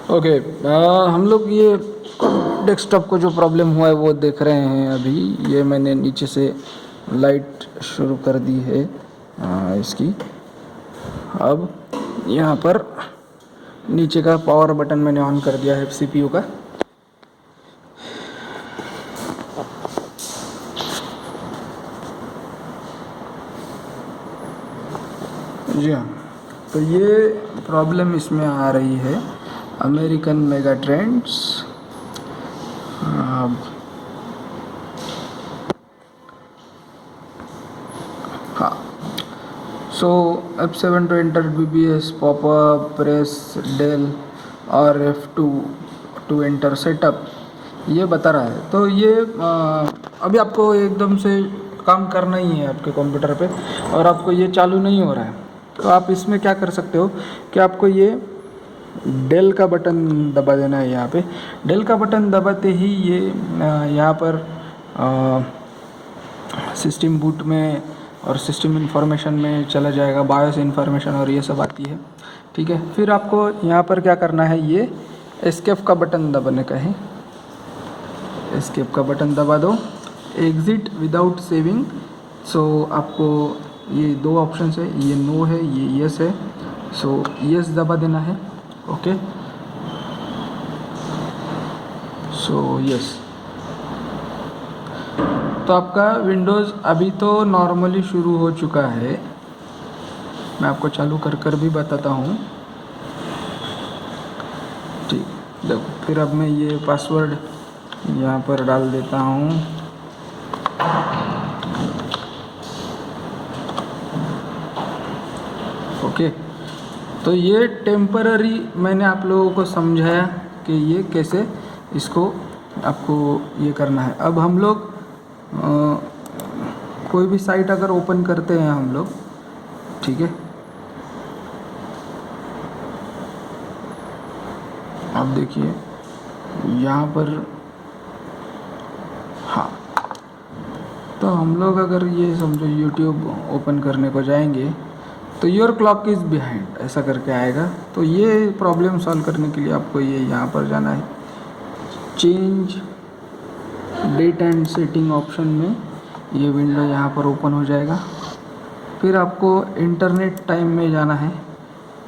Okay. हम लोग ये डेस्कटॉप को जो प्रॉब्लम हुआ है वो देख रहे हैं अभी। ये मैंने नीचे से लाइट शुरू कर दी है इसकी। अब यहाँ पर नीचे का पावर बटन मैंने ऑन कर दिया है सीपीयू का। जी हाँ, तो ये प्रॉब्लम इसमें आ रही है अमेरिकन मेगा ट्रेंड्स। हाँ, सो F7 to enter BBS pop-up, press del और F2 to enter setup, ये बता रहा है। तो ये अभी आपको एकदम से काम करना ही है आपके कंप्यूटर पे और आपको ये चालू नहीं हो रहा है। तो आप इसमें क्या कर सकते हो कि आपको ये डेल का बटन दबा देना है। यहाँ पे डेल का बटन दबाते ही ये यहाँ पर सिस्टम बूट में और सिस्टम इन्फॉर्मेशन में चला जाएगा, बायोस इन्फॉर्मेशन और ये सब आती है। ठीक है, फिर आपको यहाँ पर क्या करना है, ये एस्केप का बटन दबाने का है। एस्केप का बटन दबा दो, एग्ज़िट विदाउट सेविंग। सो आपको ये दो ऑप्शन है, ये नो है, ये यस है। सो यस दबा देना है। Okay, so yes. तो आपका विंडोज़ अभी तो नॉर्मली शुरू हो चुका है। मैं आपको चालू कर भी बताता हूँ। ठीक, देखो फिर अब मैं ये पासवर्ड यहाँ पर डाल देता हूँ। ओके, तो ये टेम्पररी मैंने आप लोगों को समझाया कि ये कैसे इसको आपको ये करना है। अब हम लोग कोई भी साइट अगर ओपन करते हैं हम लोग, ठीक है, आप देखिए यहाँ पर, हाँ, तो हम लोग अगर ये समझो यूट्यूब ओपन करने को जाएंगे तो योर क्लॉक इज़ बिहाइंड ऐसा करके आएगा। तो ये प्रॉब्लम सॉल्व करने के लिए आपको ये यहाँ पर जाना है, change date and setting option में। ये विंडो यहाँ पर ओपन हो जाएगा। फिर आपको इंटरनेट टाइम में जाना है,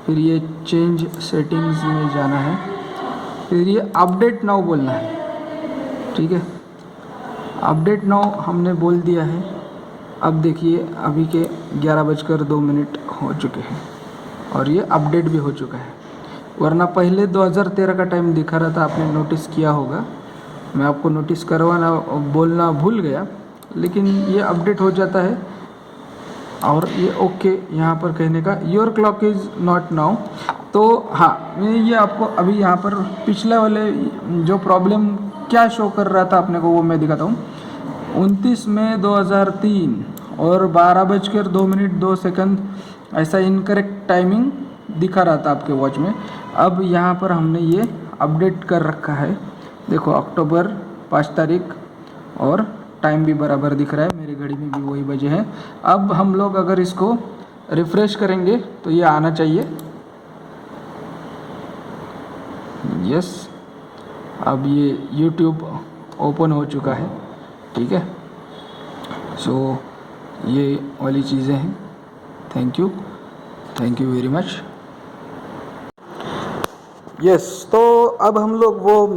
फिर ये चेंज सेटिंग्स में जाना है, फिर ये अपडेट नाउ बोलना है। ठीक है, अपडेट नाउ हमने बोल दिया है। अब देखिए अभी के 11:02 हो चुके हैं और ये अपडेट भी हो चुका है। वरना पहले 2013 का टाइम दिखा रहा था, आपने नोटिस किया होगा। मैं आपको नोटिस करवाना बोलना भूल गया, लेकिन ये अपडेट हो जाता है। और ये ओके यहाँ पर कहने का, your clock is not now. तो हाँ, मैं ये आपको अभी यहाँ पर पिछले वाले जो प्रॉब्लम क्या शो कर रहा था अपने को वो मैं दिखाता हूँ। 29 मई 2003 और 12:02 ऐसा इनकरेक्ट टाइमिंग दिखा रहा था आपके वॉच में। अब यहाँ पर हमने ये अपडेट कर रखा है। देखो अक्टूबर 5 तारीख और टाइम भी बराबर दिख रहा है, मेरी घड़ी में भी वही बजे हैं। अब हम लोग अगर इसको रिफ़्रेश करेंगे तो ये आना चाहिए। यस, अब ये YouTube ओपन हो चुका है। ठीक है, सो ये वाली चीज़ें हैं। Thank you very much. Yes, तो अब हम लोग वो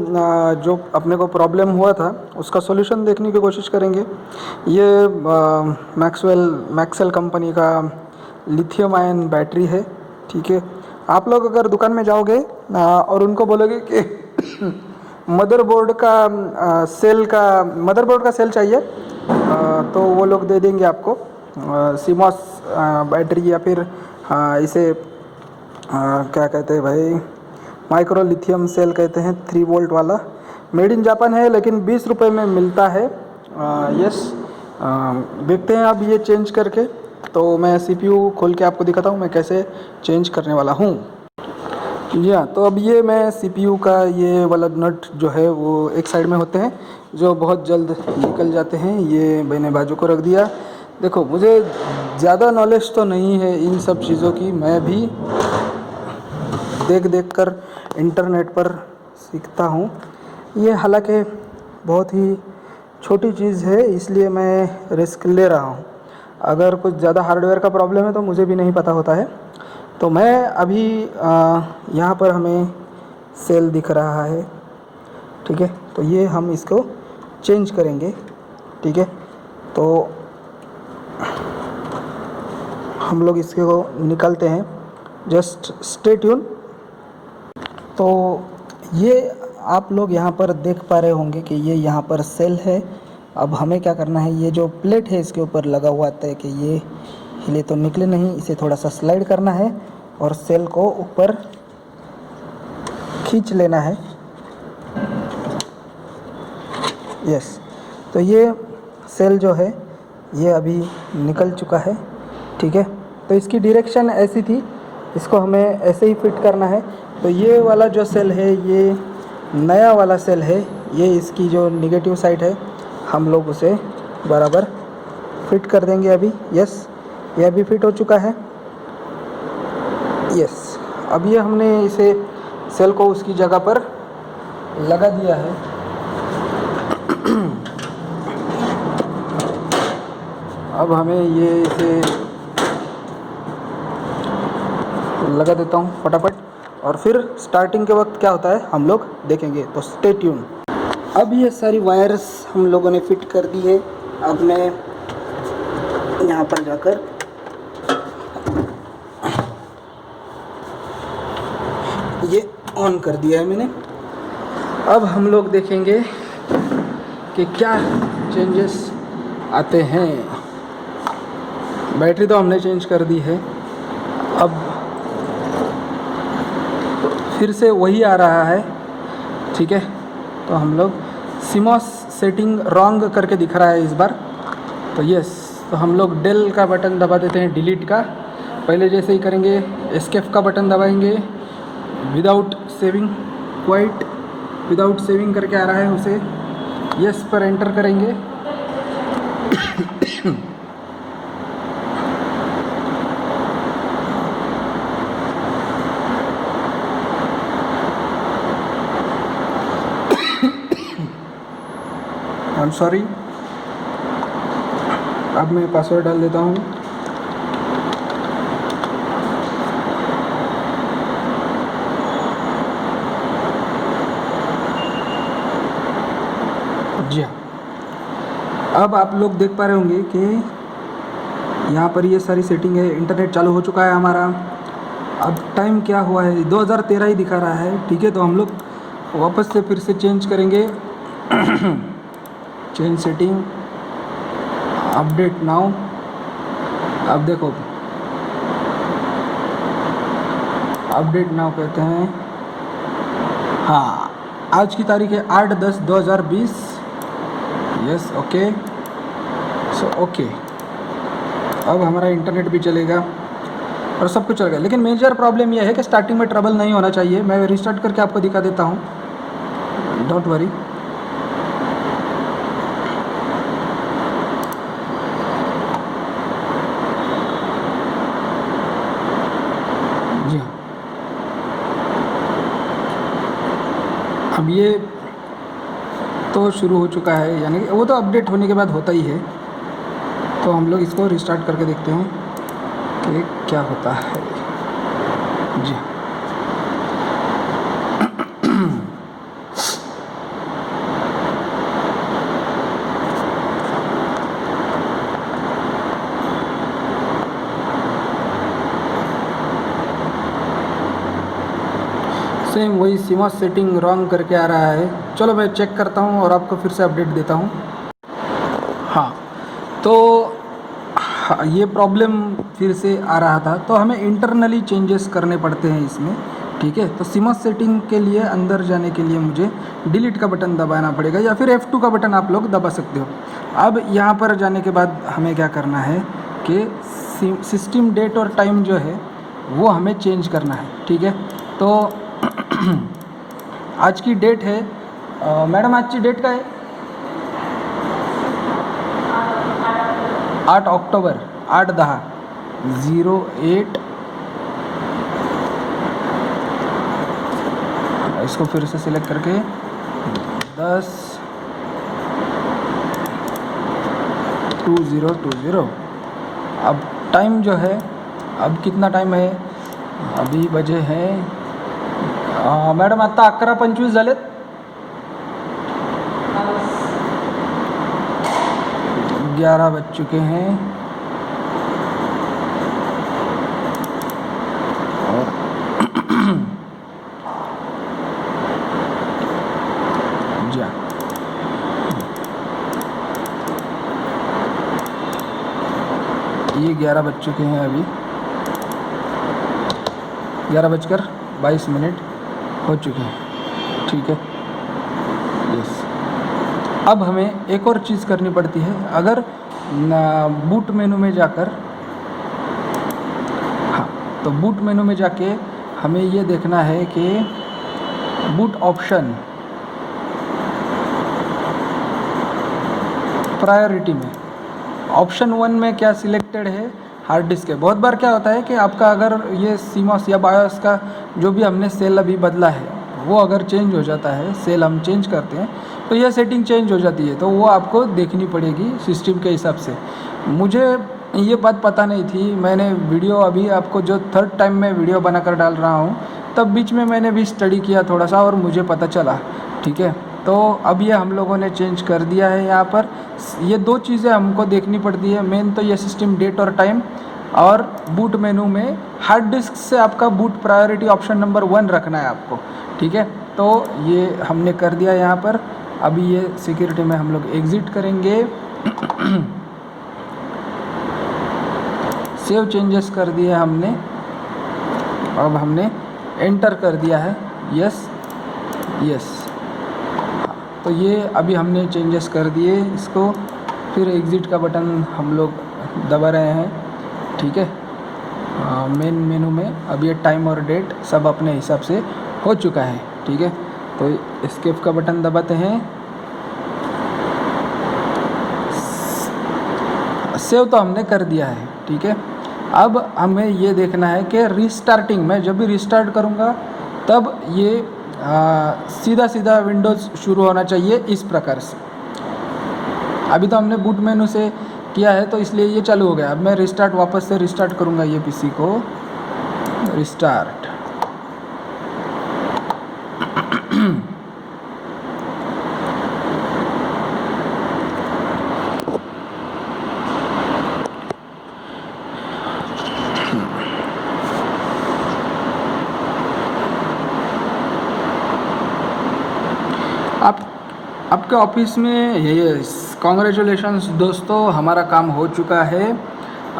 जो अपने को प्रॉब्लम हुआ था उसका सॉल्यूशन देखने की कोशिश करेंगे। ये मैक्सवेल कंपनी का लिथियम आयन बैटरी है। ठीक है, आप लोग अगर दुकान में जाओगे और उनको बोलोगे कि मदरबोर्ड का सेल चाहिए, तो वो लोग दे देंगे आपको सीमॉस बैटरी या फिर इसे क्या कहते हैं भाई, माइक्रो लिथियम सेल कहते हैं, 3 वोल्ट वाला। मेड इन जापान है लेकिन 20 रुपये में मिलता है। यस, देखते हैं अब ये चेंज करके। तो मैं CPU खोल के आपको दिखाता हूँ मैं कैसे चेंज करने वाला हूँ। जी हाँ, तो अब ये मैं CPU का ये वाला नट जो है वो एक साइड में होते हैं जो बहुत जल्द निकल जाते हैं, ये मैंने बाजू को रख दिया। देखो मुझे ज़्यादा नॉलेज तो नहीं है इन सब चीज़ों की, मैं भी देख देख कर इंटरनेट पर सीखता हूँ। ये हालांकि बहुत ही छोटी चीज़ है, इसलिए मैं रिस्क ले रहा हूँ। अगर कुछ ज़्यादा हार्डवेयर का प्रॉब्लम है तो मुझे भी नहीं पता होता है। तो मैं अभी यहाँ पर हमें सेल दिख रहा है, ठीक है। तो ये हम इसको चेंज करेंगे, ठीक है। तो हम लोग इसको निकालते हैं, जस्ट स्टे ट्यून। तो ये आप लोग यहाँ पर देख पा रहे होंगे कि ये यहाँ पर सेल है। अब हमें क्या करना है, ये जो प्लेट है इसके ऊपर लगा हुआ था कि ये हिले तो निकले नहीं, इसे थोड़ा सा स्लाइड करना है और सेल को ऊपर खींच लेना है। यस, तो ये सेल जो है ये अभी निकल चुका है, ठीक है। तो इसकी डायरेक्शन ऐसी थी, इसको हमें ऐसे ही फिट करना है। तो ये वाला जो सेल है ये नया वाला सेल है, ये इसकी जो निगेटिव साइड है हम लोग उसे बराबर फिट कर देंगे अभी। यस, ये अभी फिट हो चुका है। यस, अब ये हमने इसे सेल को उसकी जगह पर लगा दिया है। अब हमें ये इसे लगा देता हूँ फटाफट, और फिर स्टार्टिंग के वक्त क्या होता है हम लोग देखेंगे। तो स्टे ट्यून। अब ये सारी वायर्स हम लोगों ने फिट कर दी है। अब मैं यहाँ पर जाकर ये ऑन कर दिया है मैंने। अब हम लोग देखेंगे कि क्या चेंजेस आते हैं। बैटरी तो हमने चेंज कर दी है, अब फिर से वही आ रहा है, ठीक है। तो हम लोग सीमॉस सेटिंग रॉन्ग करके दिख रहा है इस बार। तो यस, तो हम लोग डेल का बटन दबा देते हैं, डिलीट का। पहले जैसे ही करेंगे, एस्केप का बटन दबाएंगे, without saving, quite without saving करके आ रहा है, उसे यस पर एंटर करेंगे। I am sorry. अब मैं पासवर्ड डाल देता हूँ। जी हाँ, अब आप लोग देख पा रहे होंगे कि यहाँ पर ये सारी सेटिंग है। इंटरनेट चालू हो चुका है हमारा। अब टाइम क्या हुआ है, 2013 ही दिखा रहा है, ठीक है। तो हम लोग वापस से फिर से चेंज करेंगे। Change setting, update now. अब देखो, अपडेट नाउ कहते हैं। हाँ, आज की तारीख है 8/10/2020। Yes, okay. सो ओके, अब हमारा इंटरनेट भी चलेगा और सब कुछ चलेगा। लेकिन मेजर प्रॉब्लम यह है कि स्टार्टिंग में ट्रबल नहीं होना चाहिए। मैं रिस्टार्ट करके आपको दिखा देता हूँ, डोंट वरी। जी हाँ, अब ये तो शुरू हो चुका है, यानी कि वो तो अपडेट होने के बाद होता ही है। तो हम लोग इसको रिस्टार्ट करके देखते हैं कि क्या होता है। जी हाँ, सेम वही सीमॉस सेटिंग रॉन्ग करके आ रहा है। चलो मैं चेक करता हूँ और आपको फिर से अपडेट देता हूँ। हाँ, तो ये प्रॉब्लम फिर से आ रहा था, तो हमें इंटरनली चेंजेस करने पड़ते हैं इसमें, ठीक है। तो सीमॉस सेटिंग के लिए अंदर जाने के लिए मुझे डिलीट का बटन दबाना पड़ेगा, या फिर F2 का बटन आप लोग दबा सकते हो। अब यहाँ पर जाने के बाद हमें क्या करना है कि सिस्टम डेट और टाइम जो है वो हमें चेंज करना है, ठीक है। तो आज की डेट है, मैडम आज की डेट का है 8 ऑक्टोबर 8/10/08 इसको फिर से सिलेक्ट करके 10:20:20। अब टाइम जो है, अब कितना टाइम है, अभी बजे हैं मॅडम आत्ता 11:25 झालेत. 11 बज चुके हैं. और जा ये 11 बज चुके हैं. अभी 11:22 हो चुके हैं. ठीक है. यस. अब हमें एक और चीज़ करनी पड़ती है. अगर बूट मेनू में जाकर, हाँ, तो बूट मेनू में जाके हमें ये देखना है कि बूट ऑप्शन प्रायोरिटी में ऑप्शन 1 में क्या सिलेक्टेड है, हार्ड डिस्क है. बहुत बार क्या होता है कि आपका अगर ये सीमॉस या बायोस का जो भी हमने सेल अभी बदला है वो अगर चेंज हो जाता है, सेल हम चेंज करते हैं तो यह सेटिंग चेंज हो जाती है. तो वो आपको देखनी पड़ेगी सिस्टम के हिसाब से. मुझे ये बात पता नहीं थी. मैंने वीडियो अभी आपको जो 3rd टाइम मैं वीडियो बनाकर डाल रहा हूँ, तब बीच में मैंने भी स्टडी किया थोड़ा सा और मुझे पता चला. ठीक है. तो अब ये हम लोगों ने चेंज कर दिया है. यहाँ पर ये 2 चीज़ें हमको देखनी पड़ती है. मेन तो ये सिस्टम डेट और टाइम, और बूट मेनू में हार्ड डिस्क से आपका बूट प्रायोरिटी ऑप्शन नंबर 1 रखना है आपको. ठीक है. तो ये हमने कर दिया यहाँ पर. अभी ये सिक्योरिटी में हम लोग एग्ज़िट करेंगे. सेव चेंजेस कर दिया हमने. अब हमने एंटर कर दिया है. Yes yes. तो ये अभी हमने चेंजेस कर दिए इसको. फिर एग्ज़िट का बटन हम लोग दबा रहे हैं. ठीक है. मेन मेनू में अब ये टाइम और डेट सब अपने हिसाब से हो चुका है. ठीक है. तो एस्केप का बटन दबाते हैं. सेव तो हमने कर दिया है. ठीक है. अब हमें ये देखना है कि रीस्टार्टिंग में जब भी रीस्टार्ट करूँगा तब ये सीधा सीधा विंडोज़ शुरू होना चाहिए इस प्रकार से. अभी तो हमने बूट मेनू से किया है तो इसलिए ये चालू हो गया. अब मैं रिस्टार्ट वापस से रिस्टार्ट करूँगा ये पीसी को. रिस्टार्ट. आपके ऑफिस में ये कॉन्ग्रेचुलेशंस दोस्तों, हमारा काम हो चुका है.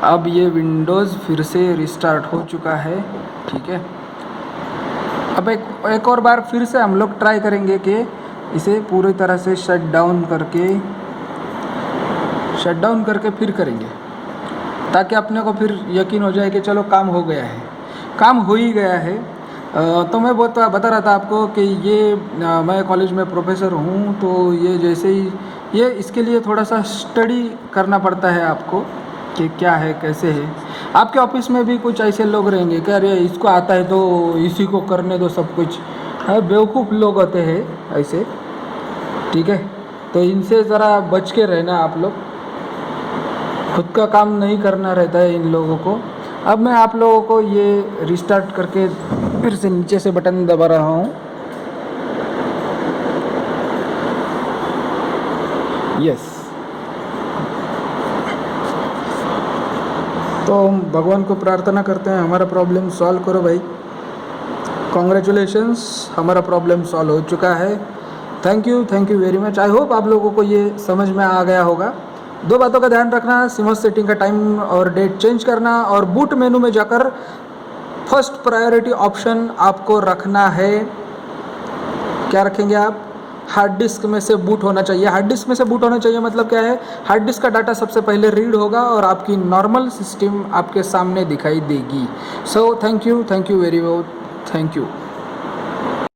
अब ये विंडोज़ फिर से रिस्टार्ट हो चुका है. ठीक है. अब एक और बार फिर से हम लोग ट्राई करेंगे कि इसे पूरी तरह से शट डाउन करके फिर करेंगे, ताकि अपने को फिर यकीन हो जाए कि चलो काम हो गया है. काम हो ही गया है. तो मैं बता रहा था आपको कि ये मैं कॉलेज में प्रोफेसर हूँ. तो ये जैसे ही ये इसके लिए थोड़ा सा स्टडी करना पड़ता है आपको कि क्या है कैसे है. आपके ऑफिस में भी कुछ ऐसे लोग रहेंगे कि अरे इसको आता है तो इसी को करने दो सब कुछ. बेवकूफ़ लोग होते हैं ऐसे. ठीक है. तो इनसे ज़रा बच के रहना आप लोग. खुद का काम नहीं करना रहता है इन लोगों को. अब मैं आप लोगों को ये रिस्टार्ट करके फिर से नीचे से बटन दबा रहा हूँ. यस. तो हम भगवान को प्रार्थना करते हैं हमारा प्रॉब्लम सॉल्व करो भाई. कॉन्ग्रेचुलेशंस, हमारा प्रॉब्लम सॉल्व हो चुका है. Thank you very much. I hope आप लोगों को ये समझ में आ गया होगा. 2 बातों का ध्यान रखना. सीमॉस सेटिंग का टाइम और डेट चेंज करना, और बूट मेनू में जाकर फर्स्ट प्रायोरिटी ऑप्शन आपको रखना है. क्या रखेंगे आप? हार्ड डिस्क में से बूट होना चाहिए. हार्ड डिस्क में से बूट होना चाहिए मतलब क्या है? हार्ड डिस्क का डाटा सबसे पहले रीड होगा और आपकी नॉर्मल सिस्टम आपके सामने दिखाई देगी. So thank you very much. Thank you.